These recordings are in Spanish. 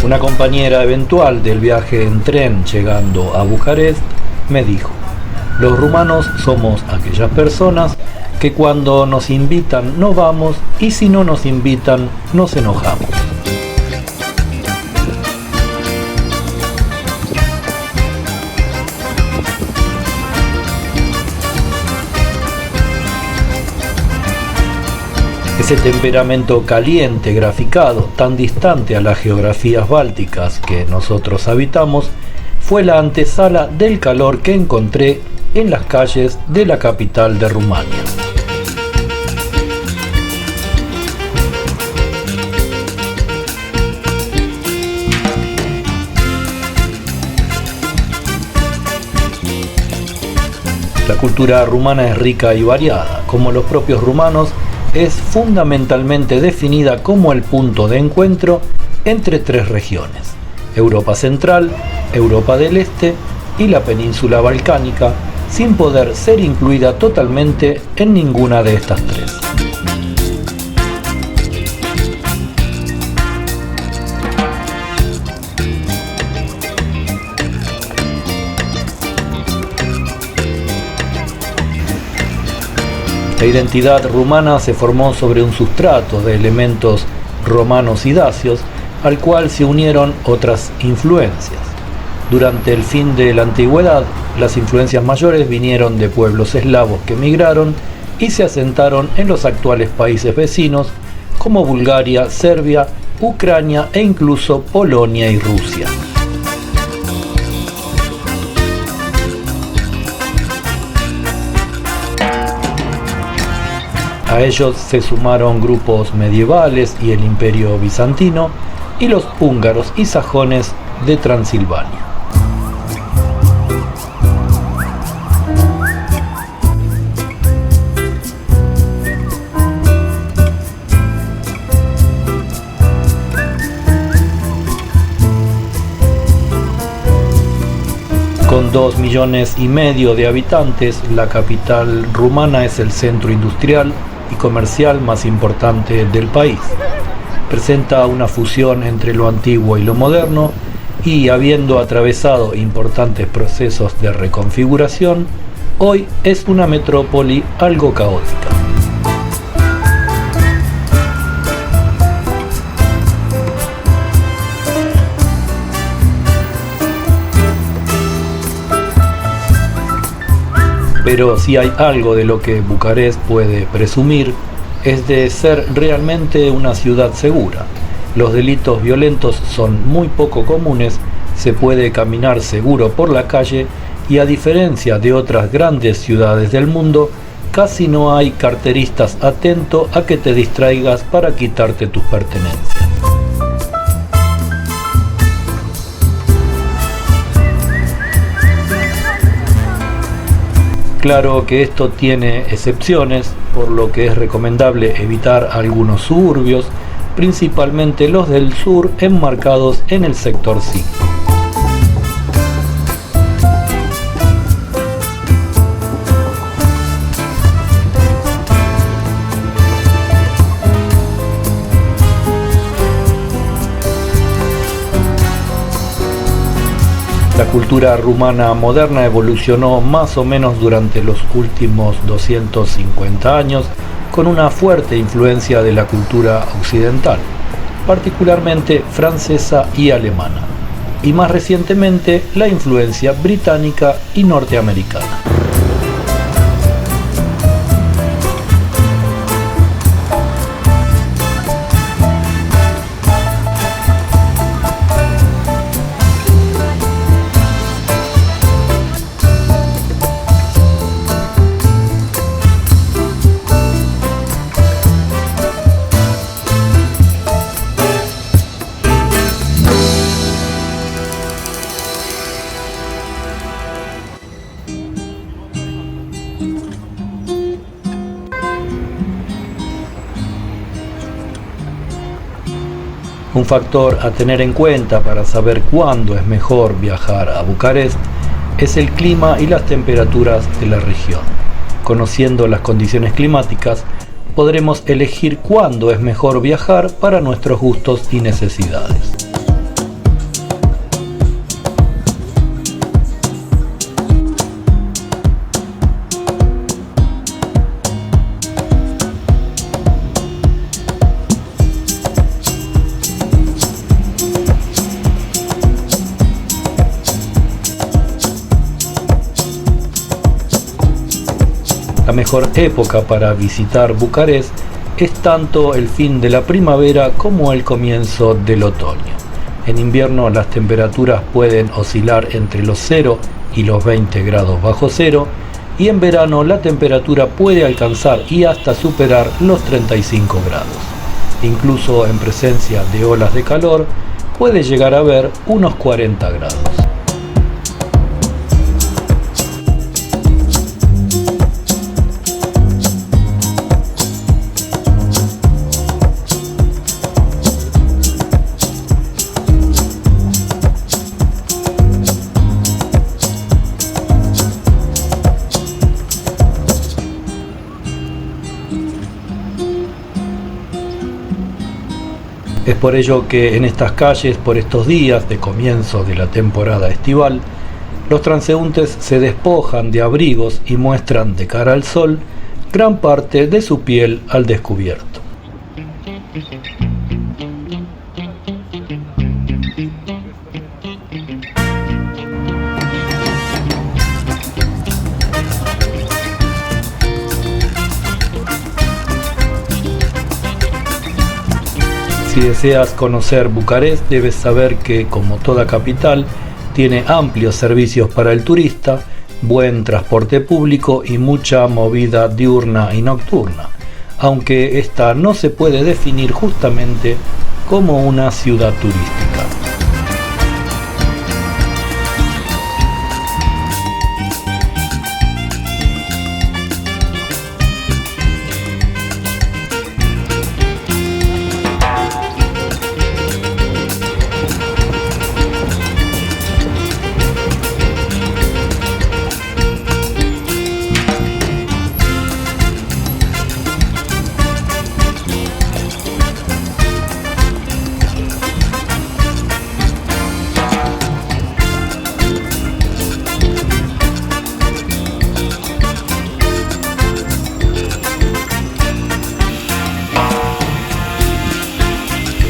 Una compañera eventual del viaje en tren llegando a Bucarest me dijo: los rumanos somos aquellas personas que cuando nos invitan no vamos y si no nos invitan nos enojamos. Ese temperamento caliente graficado, tan distante a las geografías bálticas que nosotros habitamos, fue la antesala del calor que encontré en las calles de la capital de Rumania. La cultura rumana es rica y variada. Como los propios rumanos, es fundamentalmente definida como el punto de encuentro entre tres regiones: Europa Central, Europa del Este y la península balcánica, sin poder ser incluida totalmente en ninguna de estas tres. La identidad rumana se formó sobre un sustrato de elementos romanos y dacios, al cual se unieron otras influencias. Durante el fin de la antigüedad, las influencias mayores vinieron de pueblos eslavos que migraron y se asentaron en los actuales países vecinos, como Bulgaria, Serbia, Ucrania e incluso Polonia y Rusia. A ellos se sumaron grupos medievales y el Imperio bizantino y los húngaros y sajones de Transilvania. Con 2,5 millones de habitantes, la capital rumana es el centro industrial y comercial más importante del país. Presenta una fusión entre lo antiguo y lo moderno y, habiendo atravesado importantes procesos de reconfiguración, hoy es una metrópoli algo caótica. Pero si hay algo de lo que Bucarest puede presumir, es de ser realmente una ciudad segura. Los delitos violentos son muy poco comunes, se puede caminar seguro por la calle y, a diferencia de otras grandes ciudades del mundo, casi no hay carteristas atentos a que te distraigas para quitarte tus pertenencias. Claro que esto tiene excepciones, por lo que es recomendable evitar algunos suburbios, principalmente los del sur enmarcados en el sector 5. La cultura rumana moderna evolucionó más o menos durante los últimos 250 años con una fuerte influencia de la cultura occidental, particularmente francesa y alemana, y más recientemente la influencia británica y norteamericana. Un factor a tener en cuenta para saber cuándo es mejor viajar a Bucarest es el clima y las temperaturas de la región. Conociendo las condiciones climáticas, podremos elegir cuándo es mejor viajar para nuestros gustos y necesidades. La mejor época para visitar Bucarest es tanto el fin de la primavera como el comienzo del otoño. En invierno las temperaturas pueden oscilar entre los 0 y los 20 grados bajo cero, y en verano la temperatura puede alcanzar y hasta superar los 35 grados. Incluso en presencia de olas de calor puede llegar a haber unos 40 grados. Es por ello que en estas calles, por estos días de comienzo de la temporada estival, los transeúntes se despojan de abrigos y muestran de cara al sol gran parte de su piel al descubierto. Si deseas conocer Bucarest, debes saber que, como toda capital, tiene amplios servicios para el turista, buen transporte público y mucha movida diurna y nocturna, aunque esta no se puede definir justamente como una ciudad turística.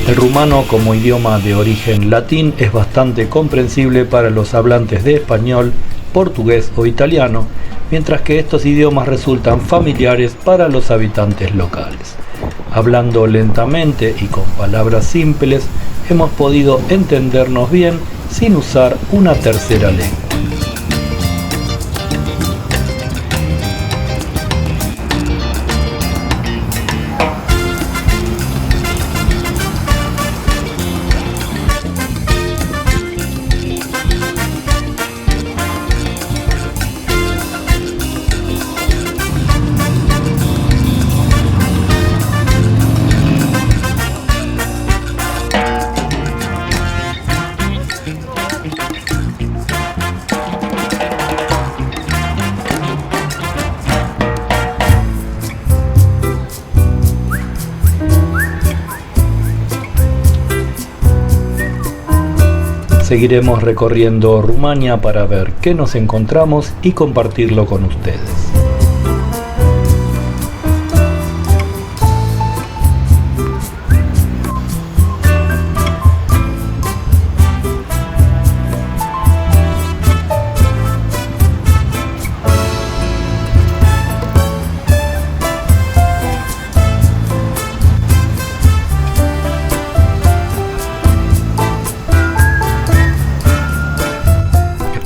El rumano, como idioma de origen latín, es bastante comprensible para los hablantes de español, portugués o italiano, mientras que estos idiomas resultan familiares para los habitantes locales. Hablando lentamente y con palabras simples, hemos podido entendernos bien sin usar una tercera lengua. Seguiremos recorriendo Rumania para ver qué nos encontramos y compartirlo con ustedes.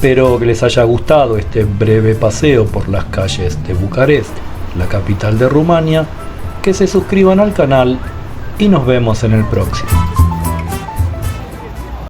Espero que les haya gustado este breve paseo por las calles de Bucarest, la capital de Rumania, que se suscriban al canal y nos vemos en el próximo.